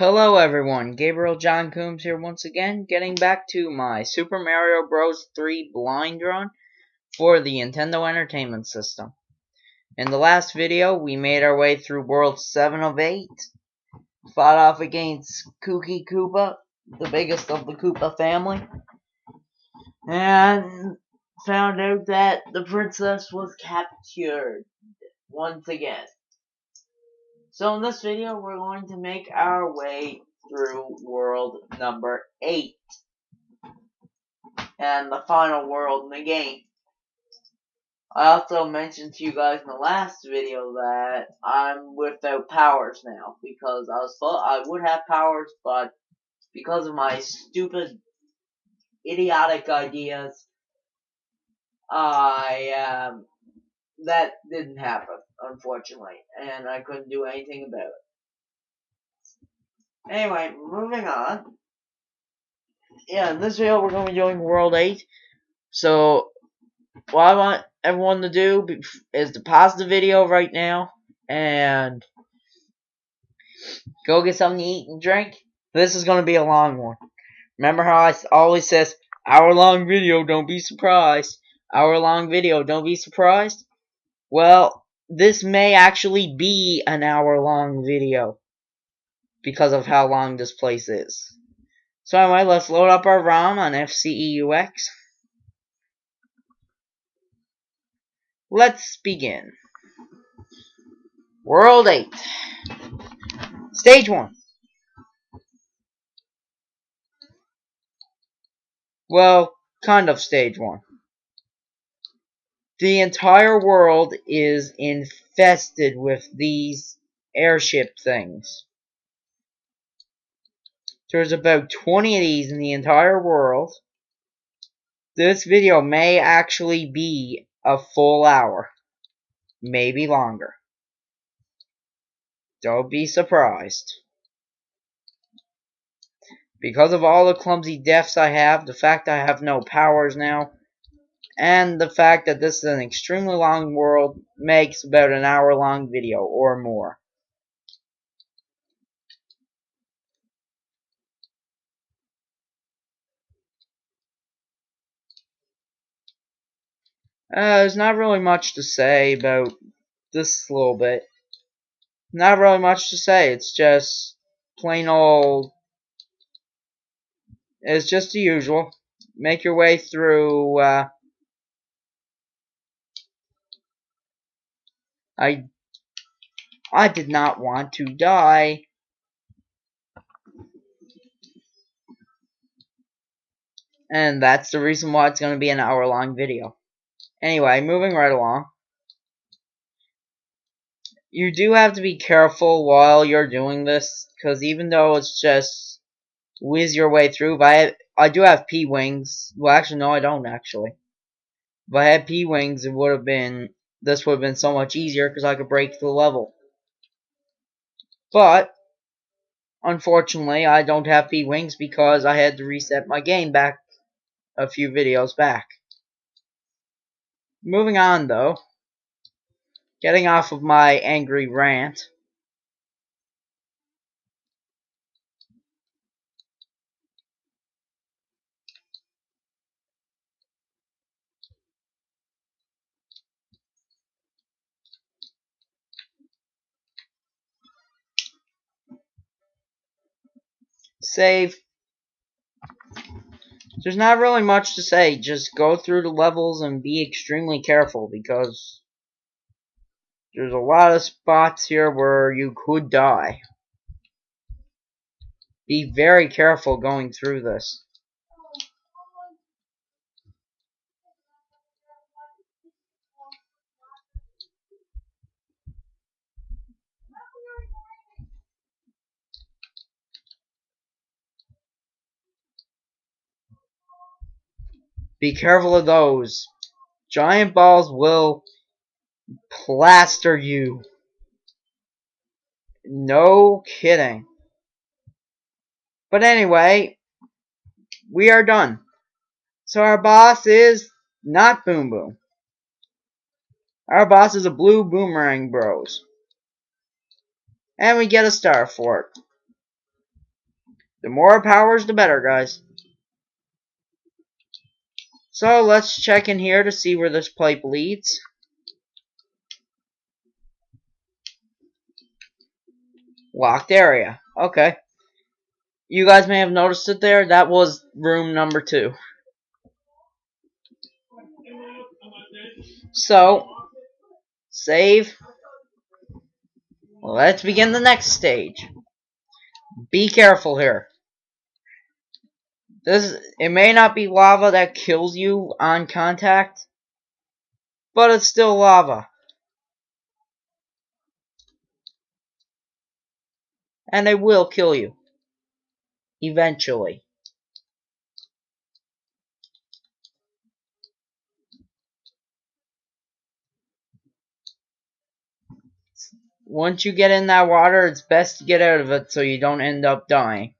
Hello everyone, Gabriel John Coombs here once again, getting back to my Super Mario Bros. 3 blind run for the Nintendo Entertainment System. In the last video, we made our way through World 7 of 8, fought off against Kooky Koopa, the biggest of the Koopa family, and found out that the princess was captured once again. So in this video, we're going to make our way through world number 8, and the final world in the game. I also mentioned to you guys in the last video that I'm without powers now, because I would have powers, but because of my stupid, idiotic ideas, that didn't happen, unfortunately, and I couldn't do anything about it. Anyway, moving on. Yeah, in this video we're going to be doing World 8. So, what I want everyone to do is to pause the video right now and go get something to eat and drink. This is going to be a long one. Remember how I always says, hour-long video, don't be surprised. Hour-long video, don't be surprised. Well, this may actually be an hour-long video because of how long this place is. So anyway, let's load up our ROM on FCEUX. Let's begin. World 8. Stage 1. Well, kind of stage 1. The entire world is infested with these airship things. There's about 20 of these in the entire world. This video may actually be a full hour. Maybe longer. Don't be surprised. Because of all the clumsy deaths I have, the fact I have no powers now, and the fact that this is an extremely long world makes about an hour-long video or more. There's not really much to say about this little bit. Not really much to say. It's just plain old. It's just the usual. Make your way through. I did not want to die. And that's the reason why it's going to be an hour-long video. Anyway, moving right along. You do have to be careful while you're doing this, because even though it's just whiz your way through, I do have P-Wings. Well, actually, no, I don't, actually. If I had P-Wings, this would have been so much easier, because I could break the level. But, unfortunately, I don't have P-Wings, because I had to reset my game back a few videos back. Moving on, though. Getting off of my angry rant. Save. There's not really much to say. Just go through the levels and be extremely careful, because there's a lot of spots here where you could die. Be very careful going through this. Be careful of those. Giant balls will plaster you. No kidding. But anyway, we are done. So our boss is not Boom Boom. Our boss is a blue Boomerang Bros. And we get a star for it. The more powers, the better, guys. So let's check in here to see where this pipe leads. Locked area. Okay. You guys may have noticed it there. That was room number 2. So, save. Let's begin the next stage. Be careful here. It may not be lava that kills you on contact, but it's still lava. And it will kill you. Eventually. Once you get in that water, it's best to get out of it so you don't end up dying.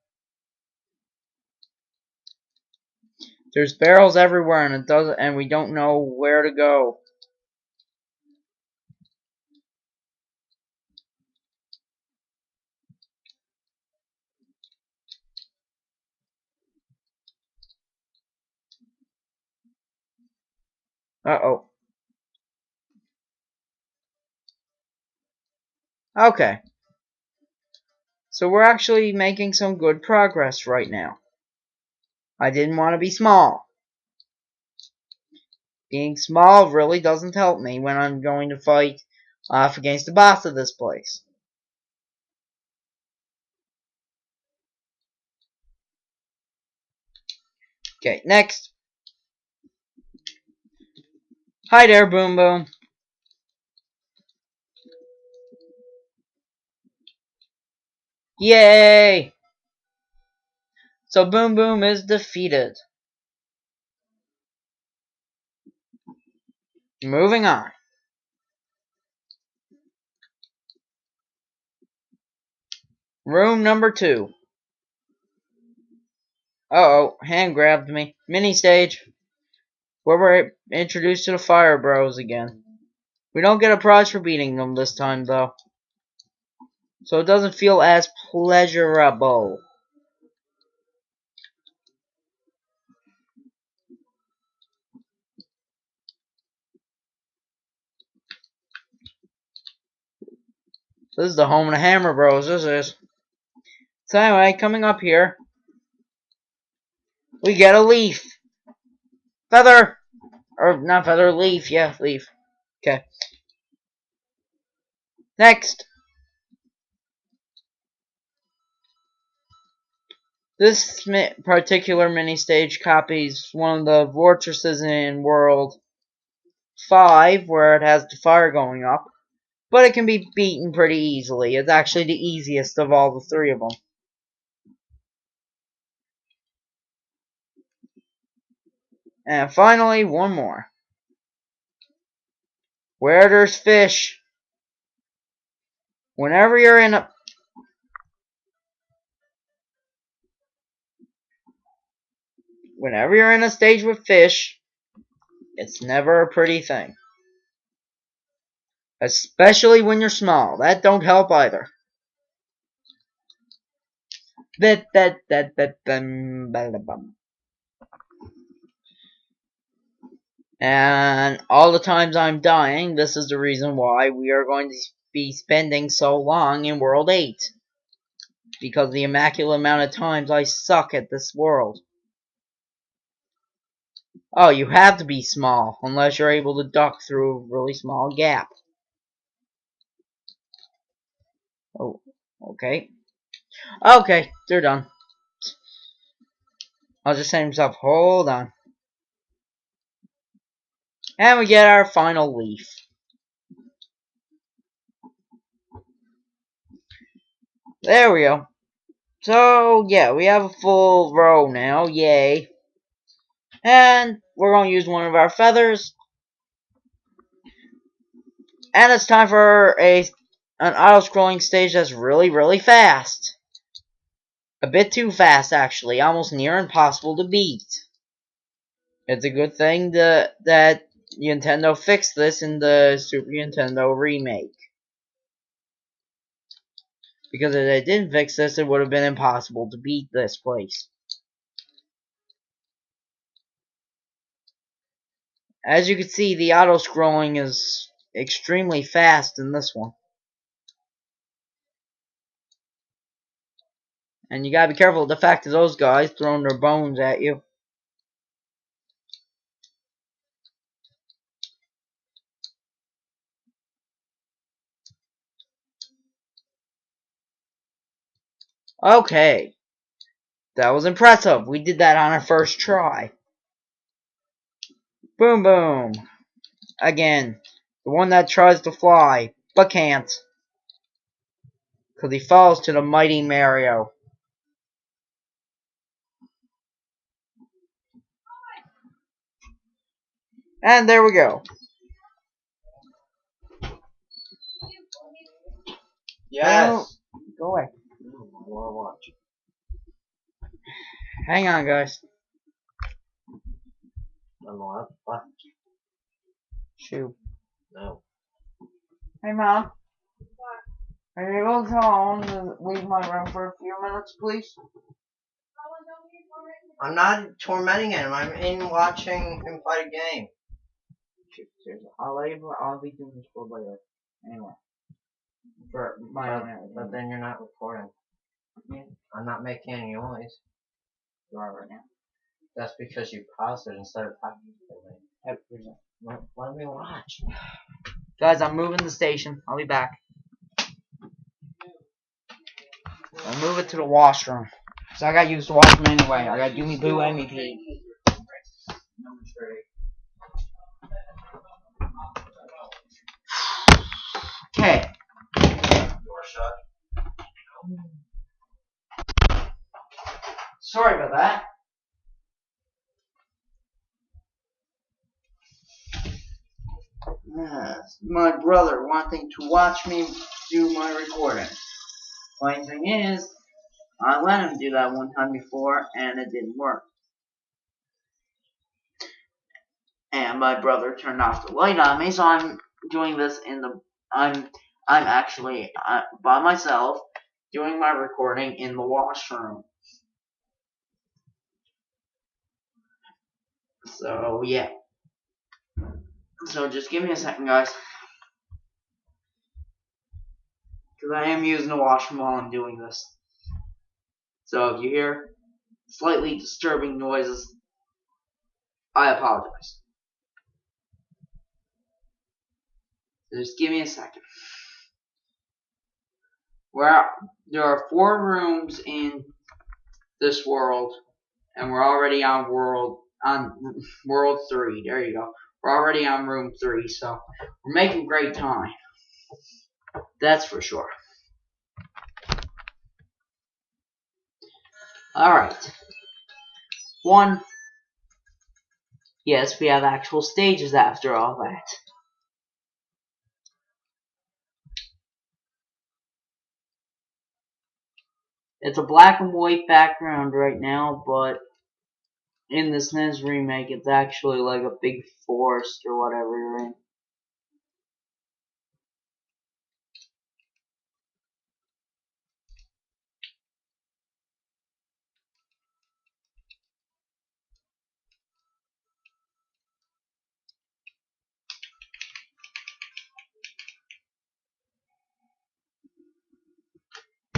There's barrels everywhere and we don't know where to go. Uh-oh. Okay. So we're actually making some good progress right now. I didn't want to be small. Being small really doesn't help me when I'm going to fight off against the boss of this place. Okay, next. Hi there, Boom Boom. Yay! So Boom Boom is defeated. Moving on. Room number 2. Uh-oh, hand grabbed me. Mini stage. Where we're introduced to the Fire Bros again. We don't get a prize for beating them this time, though. So it doesn't feel as pleasurable. This is the home of the Hammer Bros, this is. So anyway, coming up here, we get a leaf. Feather! Or, not feather, leaf. Yeah, leaf. Okay. Next. This particular mini-stage copies one of the fortresses in World 5, where it has the fire going up. But it can be beaten pretty easily. It's actually the easiest of all the 3 of them. And finally, one more. Where there's fish. Whenever you're in a... Whenever you're in a stage with fish, it's never a pretty thing. Especially when you're small. That don't help either. And all the times I'm dying, this is the reason why we are going to be spending so long in World 8. Because the immaculate amount of times I suck at this world. Oh, you have to be small, unless you're able to duck through a really small gap. Oh, okay. Okay, they're done. I'll just say himself, hold on. And we get our final leaf. There we go. So, yeah, we have a full row now. Yay. And we're going to use one of our feathers. And it's time for an auto-scrolling stage that's really, really fast. A bit too fast, actually. Almost near impossible to beat. It's a good thing that Nintendo fixed this in the Super Nintendo remake. Because if they didn't fix this, it would have been impossible to beat this place. As you can see, the auto-scrolling is extremely fast in this one. And you gotta be careful of the fact of those guys throwing their bones at you. Okay. That was impressive. We did that on our first try. Boom boom. Again. The one that tries to fly, but can't. Because he falls to the mighty Mario. And there we go. Yes. Go away. I want to watch. Hang on, guys. I'm allowed to watch. Shoot. No. Hey, Mom. Are you able to tell Owen to leave my room for a few minutes, please? I'm not tormenting him. I'm in watching him play a game. Shoot, seriously. I'll be doing this for later. Anyway. For my own. But then you're not recording. Yeah. I'm not making any noise. You are right now. That's because you paused it instead of talking to me. Yep. Let me watch. Guys, I'm moving the station. I'll be back. I'll move it to the washroom. So I got used to washroom anyway. I got do me boo MEP. Okay. Door shut. Sorry about that. Yes, my brother wanting to watch me do my recording. Funny thing is, I let him do that one time before, and it didn't work. And my brother turned off the light on me, so I'm doing this in the. I'm actually by myself doing my recording in the washroom. So yeah. So just give me a second, guys, because I am using the washroom while I'm doing this. So if you hear slightly disturbing noises, I apologize. Just give me a second. There are 4 rooms in this world, and we're already on world 3. There you go. We're already on room 3, so we're making great time. That's for sure. Alright. 1. Yes, we have actual stages after all that. It's a black and white background right now, but in this SNES remake, it's actually like a big forest or whatever you're in.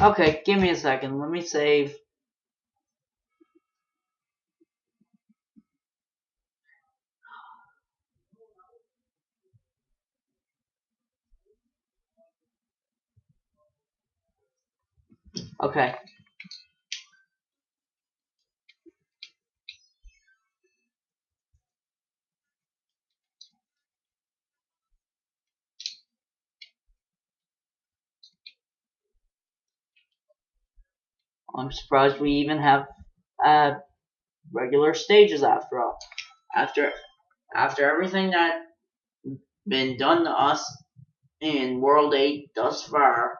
Okay, give me a second. Let me save. Okay. I'm surprised we even have regular stages after all. After everything that's been done to us in World 8 thus far,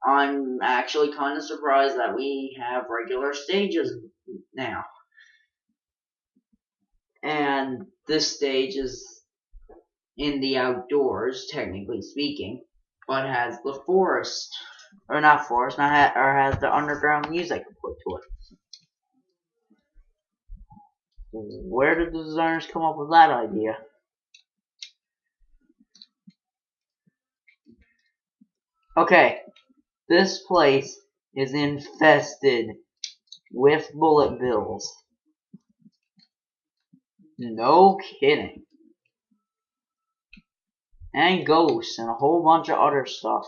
I'm actually kind of surprised that we have regular stages now. And this stage is in the outdoors, technically speaking, but has the forest or not forced, or has the underground music put to it. Where did the designers come up with that idea? Okay, this place is infested with bullet bills. No kidding. And ghosts and a whole bunch of other stuff.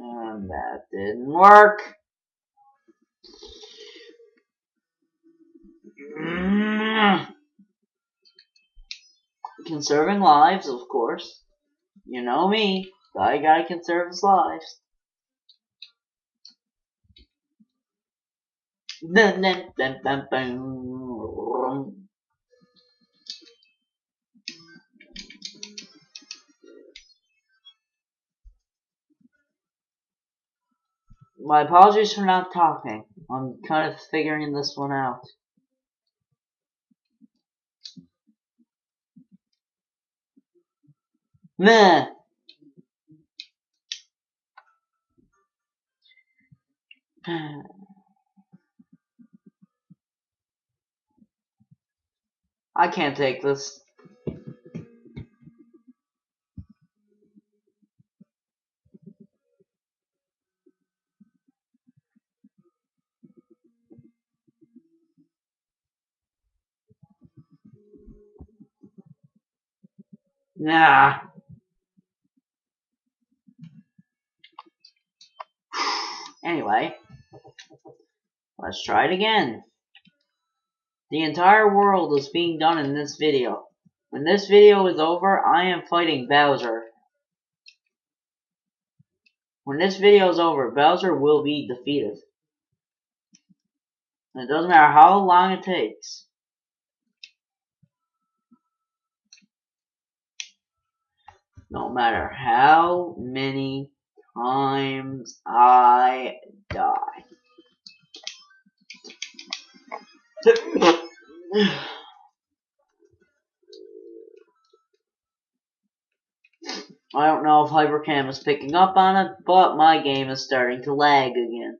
And that didn't work. Conserving lives, of course. You know me. I gotta conserve his lives. Dun, dun, dun, dun, dun. My apologies for not talking. I'm kind of figuring this one out. Meh. I can't take this. Nah. Anyway, let's try it again. The entire world is being done in this video. When this video is over, I am fighting Bowser. When this video is over, Bowser will be defeated. And it doesn't matter how long it takes. No matter how many times I die. I don't know if HyperCam is picking up on it, but my game is starting to lag again.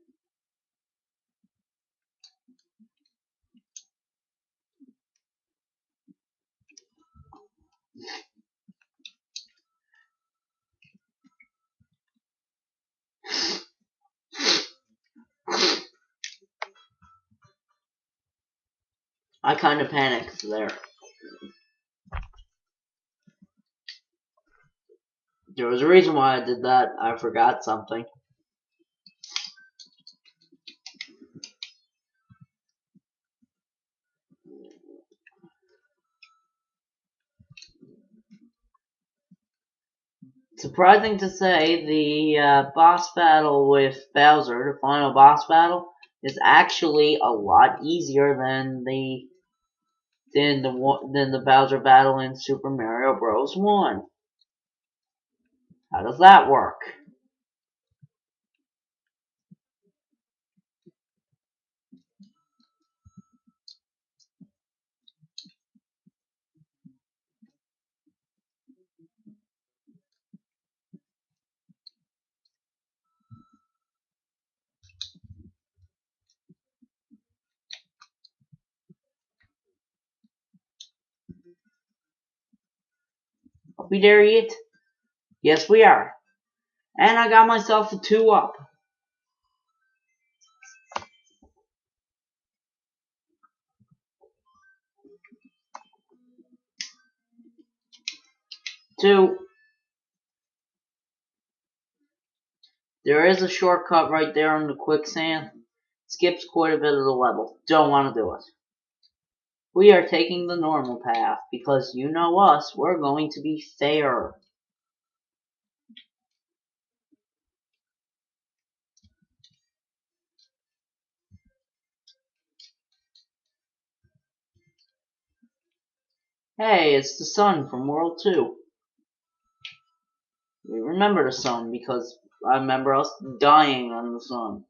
I kind of panicked there. There was a reason why I did that. I forgot something. Surprising to say, the boss battle with Bowser, the final boss battle, is actually a lot easier than the Bowser battle in Super Mario Bros. 1. How does that work? Are we there yet? Yes, we are. And I got myself a 2-up. Two. There is a shortcut right there on the quicksand. Skips quite a bit of the level. Don't want to do it. We are taking the normal path because you know us, we're going to be fair. Hey, it's the sun from World 2. We remember the sun because I remember us dying on the sun.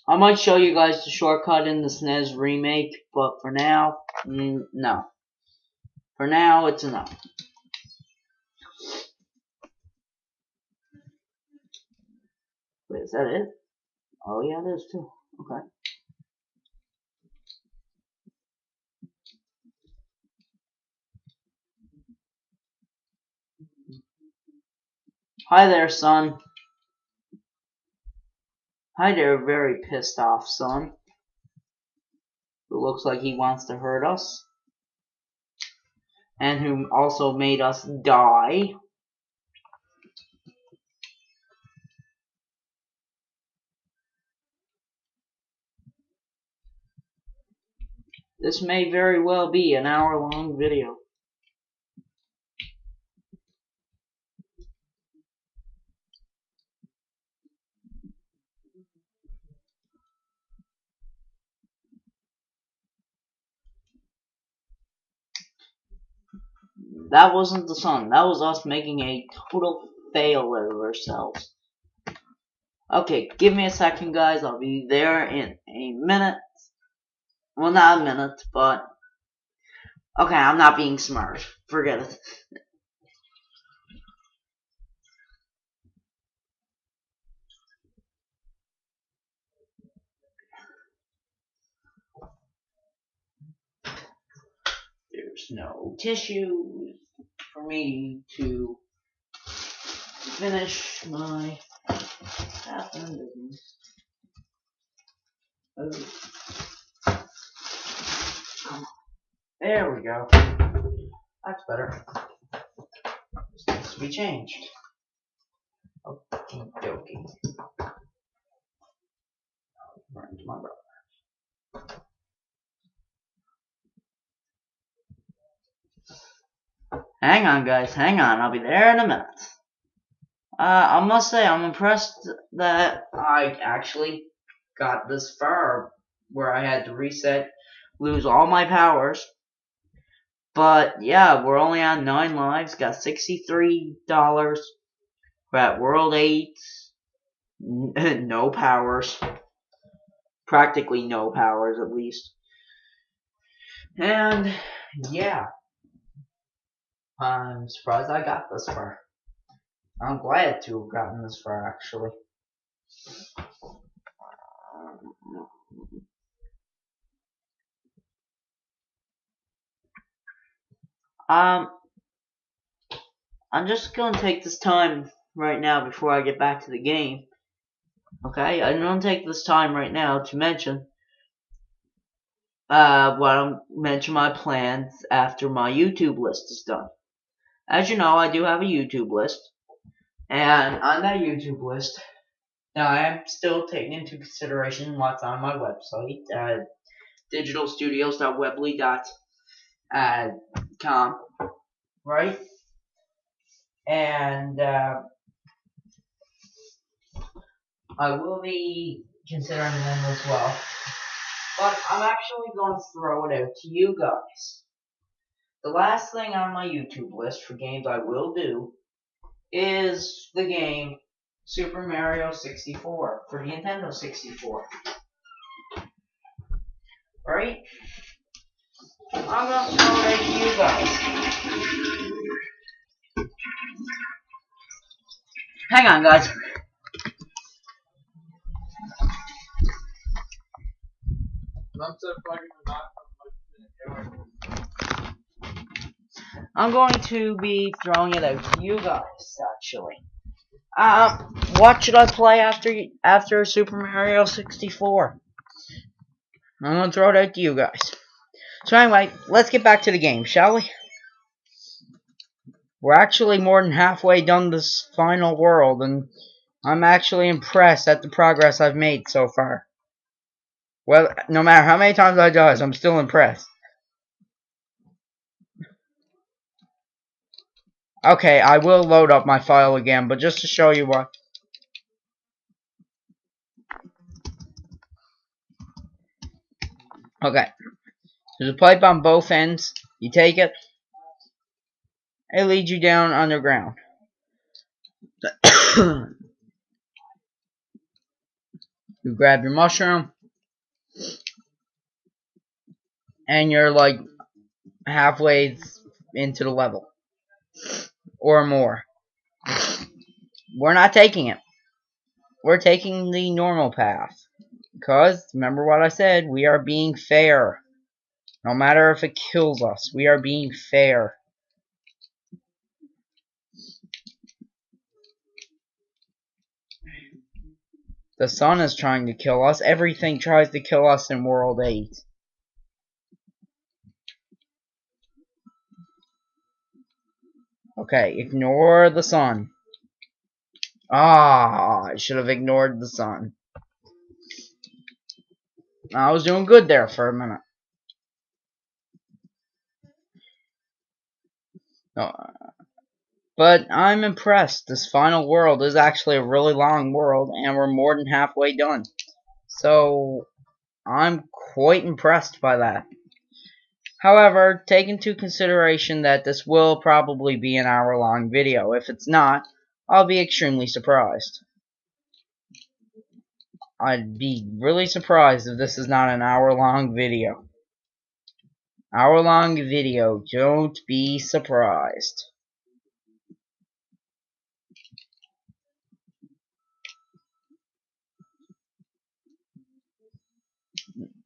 I might show you guys the shortcut in the SNES remake, but for now, no. For now, it's enough. Wait, is that it? Oh yeah, it is too. Okay. Hi there, son. Hi there, very pissed off son. Who looks like he wants to hurt us. And who also made us die. This may very well be an hour-long video. That wasn't the sun. That was us making a total fail of ourselves. Okay, give me a second, guys. I'll be there in a minute. Well, not a minute, but... Okay, I'm not being smart. Forget it. There's no tissue for me to finish my bathroom business. Oh. Come on. There we go. That's better. This needs to be changed. Okie dokie. Run into my brother. Hang on, guys. Hang on. I'll be there in a minute. I must say, I'm impressed that I actually got this far where I had to reset, lose all my powers. But yeah, we're only on 9 lives, got $63. We're at World 8, no powers. Practically no powers, at least. And yeah, I'm surprised I got this far. I'm glad to have gotten this far, actually. I'm just gonna take this time right now before I get back to the game. Okay, I'm gonna take this time right now to mention mention my plans after my YouTube list is done. As you know, I do have a YouTube list, and on that YouTube list, now I am still taking into consideration what's on my website, digitalstudios.weebly.com, right? And I will be considering them as well. But I'm actually going to throw it out to you guys. The last thing on my YouTube list for games I will do is the game Super Mario 64 for the Nintendo 64. Right? I'm going to throw it out to you guys. Hang on, guys. I'm going to be throwing it out to you guys, actually. What should I play after Super Mario 64? I'm gonna throw it out to you guys. So anyway, let's get back to the game, shall we? We're actually more than halfway done this final world, and I'm actually impressed at the progress I've made so far. Well, no matter how many times I die, I'm still impressed. Okay, I will load up my file again, but just to show you what. Okay, there's a pipe on both ends. You take it, it leads you down underground. You grab your mushroom, and you're like halfway into the level. Or more. We're not taking it. We're taking the normal path. Because, remember what I said, we are being fair. No matter if it kills us, we are being fair. The sun is trying to kill us. Everything tries to kill us in World 8. Okay, ignore the sun. Ah, I should have ignored the sun. I was doing good there for a minute. No, but I'm impressed. This final world is actually a really long world, and we're more than halfway done. So, I'm quite impressed by that. However, take into consideration that this will probably be an hour-long video. If it's not, I'll be extremely surprised. I'd be really surprised if this is not an hour-long video. Hour-long video, don't be surprised.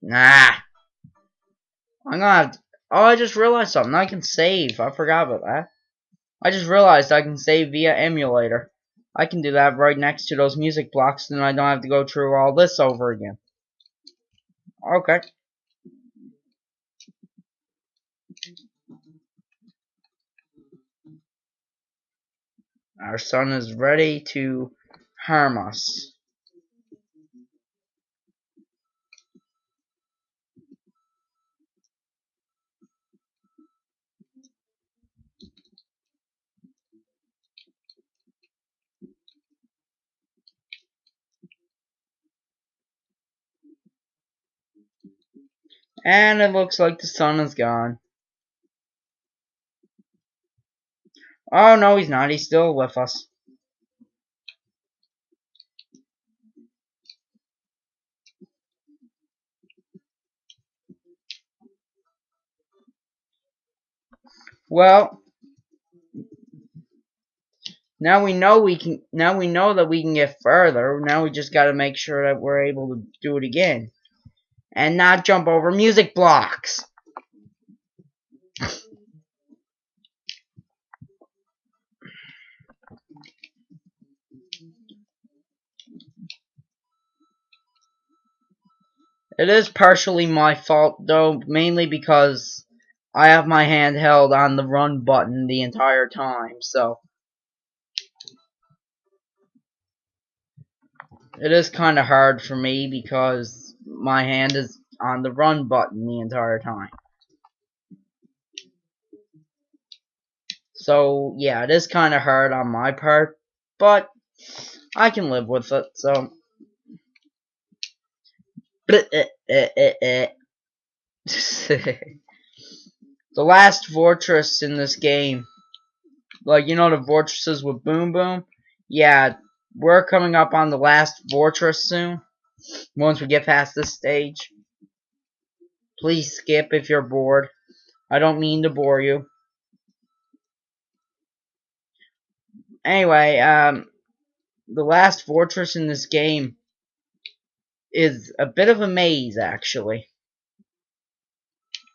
Nah. I'm gonna have to, oh, I just realized something. I can save. I forgot about that. I just realized I can save via emulator. I can do that right next to those music blocks, and I don't have to go through all this over again. Okay. Our sun is ready to harm us. And it looks like the sun is gone. Oh, no, he's not. He's still with us. Well, now we know that we can get further. Now we just gotta make sure that we're able to do it again. And not jump over music blocks. It is partially my fault, though, mainly because I have my hand held on the run button the entire time, so it is kind of hard for me because my hand is on the run button the entire time. So, yeah, it is kind of hard on my part, but I can live with it, so. The last fortress in this game, like, you know the fortresses with Boom Boom? Yeah, we're coming up on the last fortress soon, once we get past this stage. Please skip if you're bored. I don't mean to bore you. Anyway, the last fortress in this game is a bit of a maze, actually.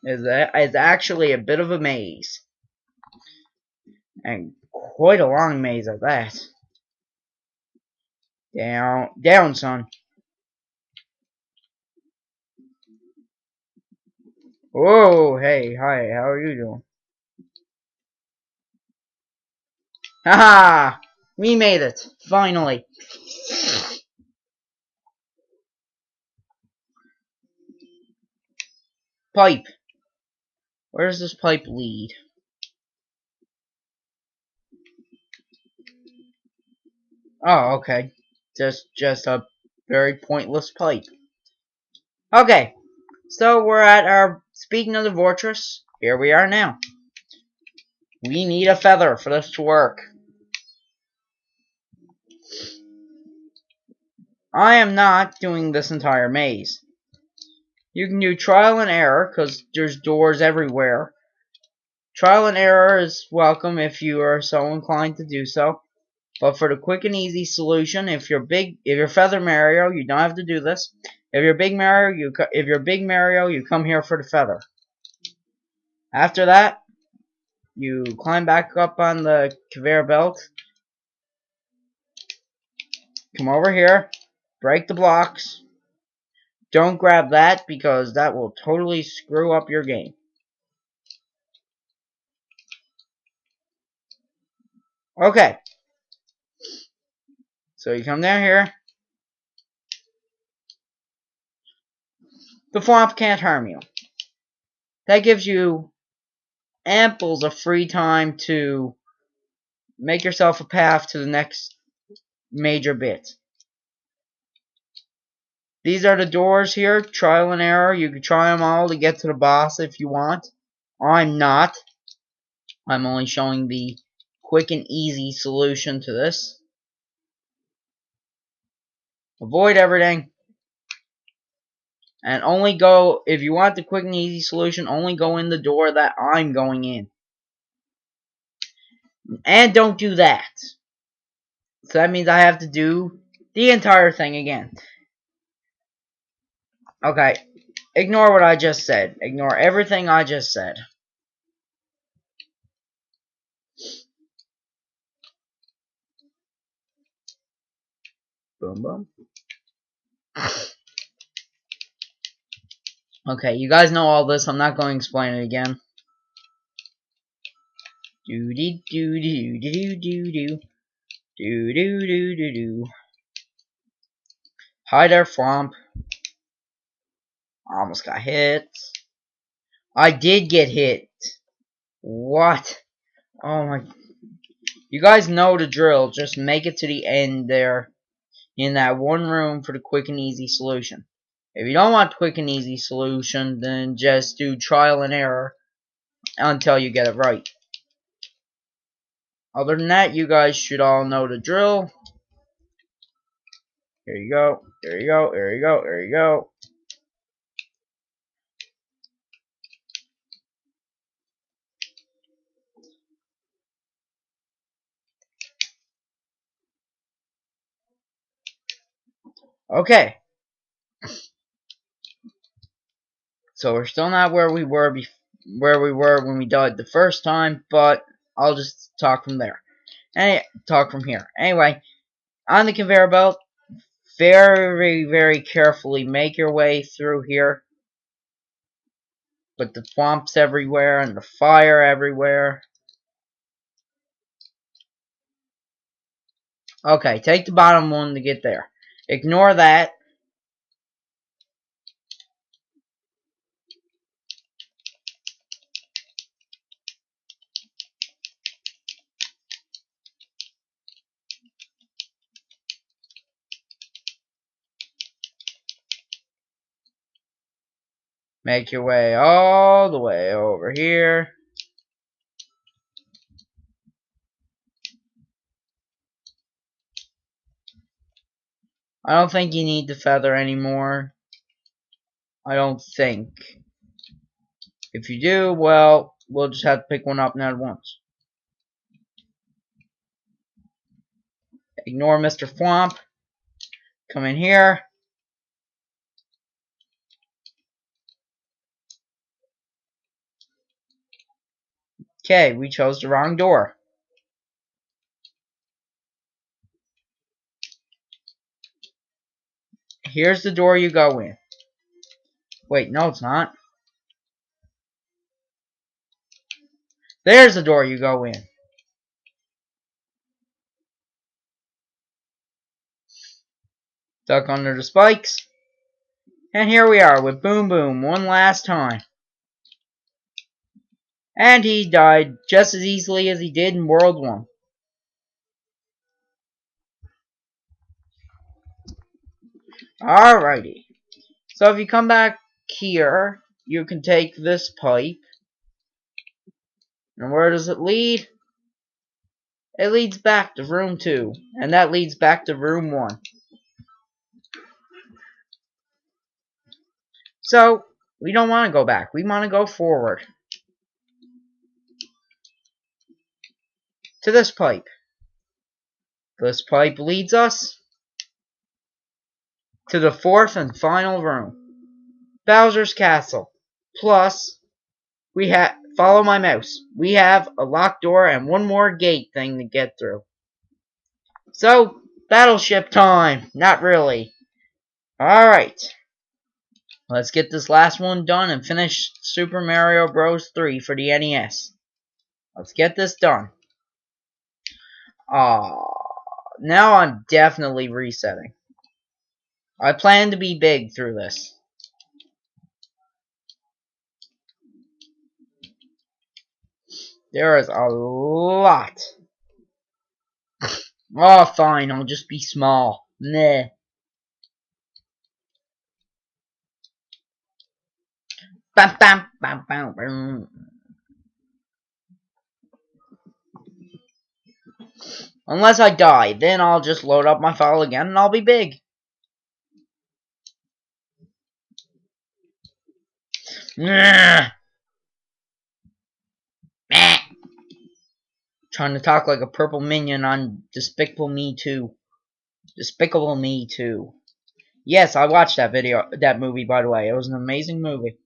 Is actually a bit of a maze. And quite a long maze at that. Down, son. Whoa, hey, hi, how are you doing? Haha! We made it, finally. Pipe. Where does this pipe lead? Oh, okay. Just a very pointless pipe. Okay, so we're at our, speaking of the fortress, here we are now. We need a feather for this to work. I am not doing this entire maze. You can do trial and error, because there's doors everywhere. Trial and error is welcome if you are so inclined to do so. But for the quick and easy solution, if you're Feather Mario, you don't have to do this. If you're Big Mario, you come here for the feather. After that, you climb back up on the conveyor belt. Come over here, break the blocks. Don't grab that because that will totally screw up your game. Okay. So you come down here. The Thwomp can't harm you. That gives you amples of free time to make yourself a path to the next major bit. These are the doors here, trial and error. You can try them all to get to the boss if you want. I'm not. I'm only showing the quick and easy solution to this. Avoid everything. And only go, if you want the quick and easy solution, only go in the door that I'm going in. And don't do that. So that means I have to do the entire thing again. Okay. Ignore what I just said. Ignore everything I just said. Boom, boom. Okay, you guys know all this. I'm not going to explain it again. Do do do do do do do do do do do do. Hi there, Flomp. Almost got hit. I did get hit. What? Oh my. You guys know the drill. Just make it to the end there. In that one room for the quick and easy solution. If you don't want quick and easy solution, then just do trial and error until you get it right. Other than that, you guys should all know the drill. Here you go. There you go. There you go. There you go. Okay. So we're still not where we were when we died the first time, but I'll just talk from there. Talk from here. Anyway, on the conveyor belt, very, very carefully make your way through here. But the swamps everywhere and the fire everywhere. Okay, take the bottom one to get there. Ignore that. Make your way all the way over here. I don't think you need the feather anymore. I don't think. If you do, well, we'll just have to pick one up now at once. Ignore Mr. Thwomp. Come in here. Okay, we chose the wrong door. Here's the door you go in. Wait, no it's not. There's the door you go in. Duck under the spikes. And here we are with Boom Boom one last time. And he died just as easily as he did in World 1. Alrighty. So if you come back here, you can take this pipe. And where does it lead? It leads back to room 2. And that leads back to room 1. So, we don't want to go back. We want to go forward. To this pipe. This pipe leads us to the 4th and final room. Bowser's Castle. Plus, we have, follow my mouse, we have a locked door and one more gate thing to get through. So, battleship time. Not really. Alright. Let's get this last one done and finish Super Mario Bros. 3 for the NES. Let's get this done. Now I'm definitely resetting. I plan to be big through this. There is a lot. Oh, fine, I'll just be small. Meh. Bam, bam, bam, bam, bam. Unless I die, then I'll just load up my file again and I'll be big. Meh. Meh. Trying to talk like a purple minion on Despicable Me 2. Despicable Me 2. Yes, I watched that movie, by the way. It was an amazing movie.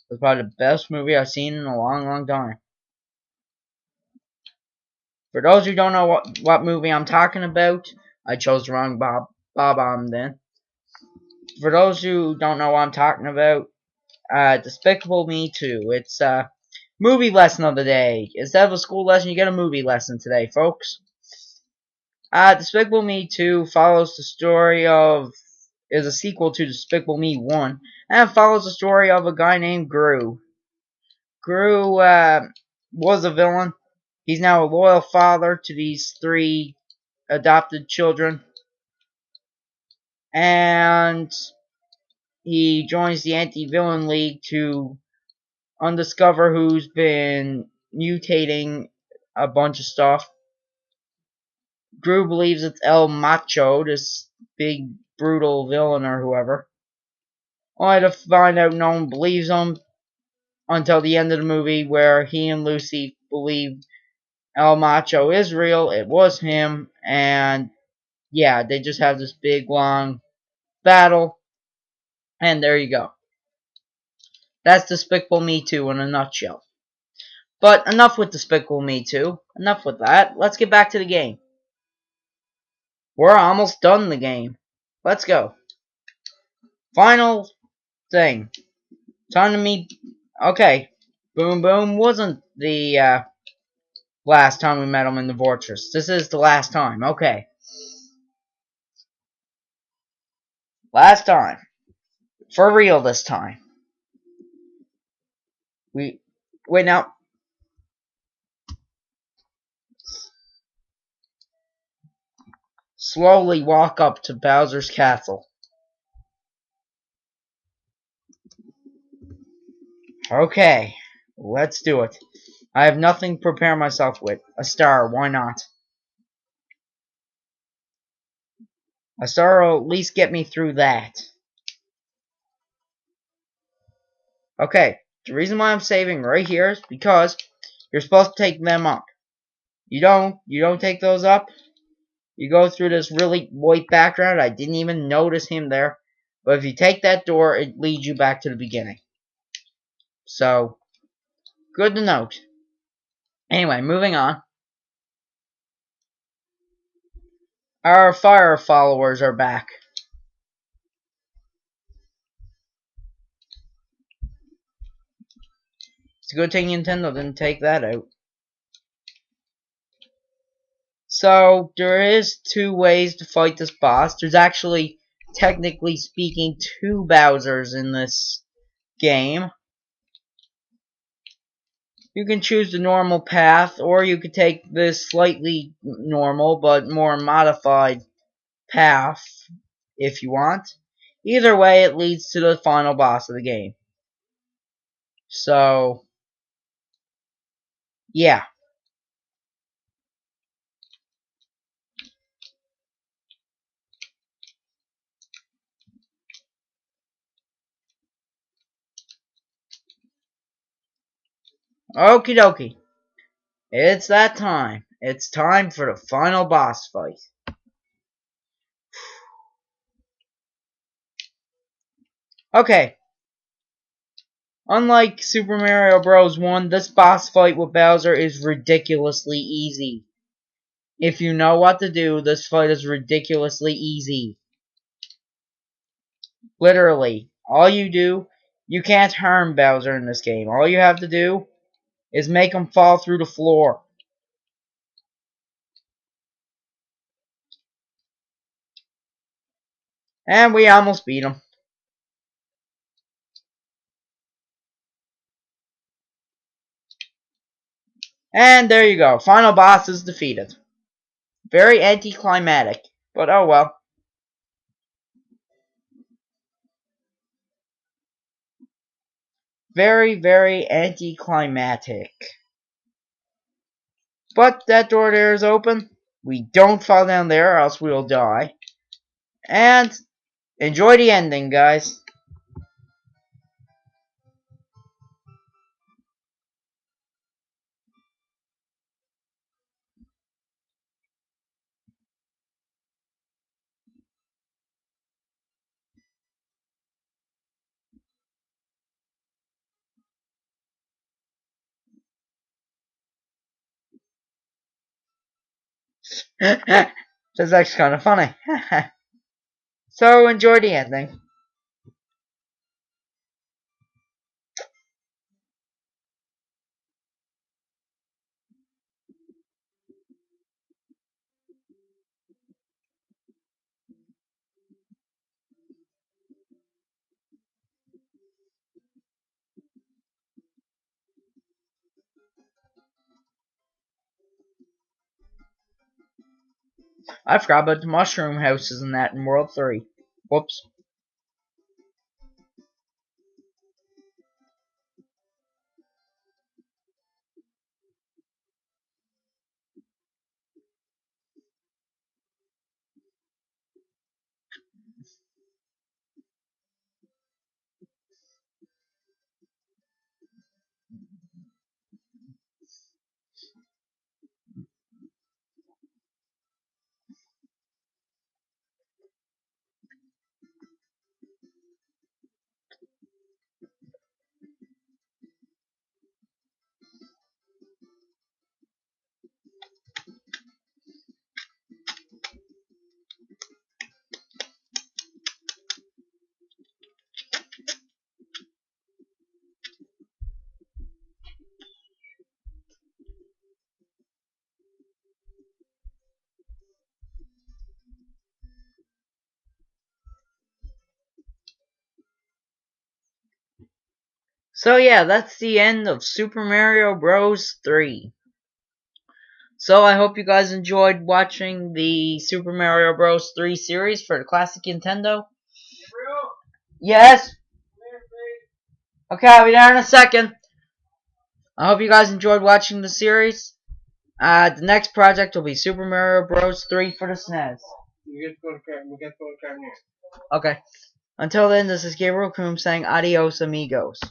It was probably the best movie I've seen in a long, long time. For those who don't know what movie I'm talking about, I chose the wrong Bob then. For those who don't know what I'm talking about, Despicable Me 2. It's movie lesson of the day. Instead of a school lesson, you get a movie lesson today, folks. Despicable Me 2 follows the story of, is a sequel to Despicable Me 1, and it follows the story of a guy named Gru. Gru was a villain. He's now a loyal father to these 3 adopted children. And he joins the Anti-Villain League to undiscover who's been mutating a bunch of stuff. Gru believes it's El Macho, this big, brutal villain or whoever. Only to find out no one believes him until the end of the movie, where he and Lucy believe El Macho is real, it was him, and yeah, they just have this big, long battle, and there you go. That's Despicable Me 2 in a nutshell. But enough with Despicable Me 2. Enough with that. Let's get back to the game. We're almost done the game. Let's go. Final thing. Time to meet... Okay. Boom Boom wasn't the last time we met him in the fortress. This is the last time. Okay. Last time. For real this time. Wait now. Slowly walk up to Bowser's castle. Okay, let's do it. I have nothing to prepare myself with. A star, why not? A star will at least get me through that. Okay, the reason why I'm saving right here is because you're supposed to take them up. You don't take those up. You go through this really white background. I didn't even notice him there. But if you take that door, it leads you back to the beginning. So, good to note. Anyway, moving on. Our fire followers are back. It's a good thing Nintendo didn't take that out. So, there is 2 ways to fight this boss. There's actually, technically speaking, 2 Bowsers in this game. You can choose the normal path, or you could take this slightly normal, but more modified path, if you want. Either way, it leads to the final boss of the game. So, yeah. Okie dokie. It's that time. It's time for the final boss fight. Okay. Unlike Super Mario Bros. 1, this boss fight with Bowser is ridiculously easy. If you know what to do, this fight is ridiculously easy. Literally. All you do, you can't harm Bowser in this game. All you have to do is make him fall through the floor. And we almost beat him. And there you go. Final boss is defeated. Very anticlimactic. But oh well. Very, very anticlimactic. But that door there is open. We don't fall down there or else we'll die. And enjoy the ending, guys. That's actually kind of funny. So enjoy the ending. I forgot about the mushroom houses and that in World 3. Whoops. So yeah, that's the end of Super Mario Bros. 3. So I hope you guys enjoyed watching the Super Mario Bros. 3 series for the classic Nintendo. Yes? Okay, I'll be there in a second. I hope you guys enjoyed watching the series. The next project will be Super Mario Bros. 3 for the SNES. Okay. Until then, this is Gabriel Coombe saying adios amigos.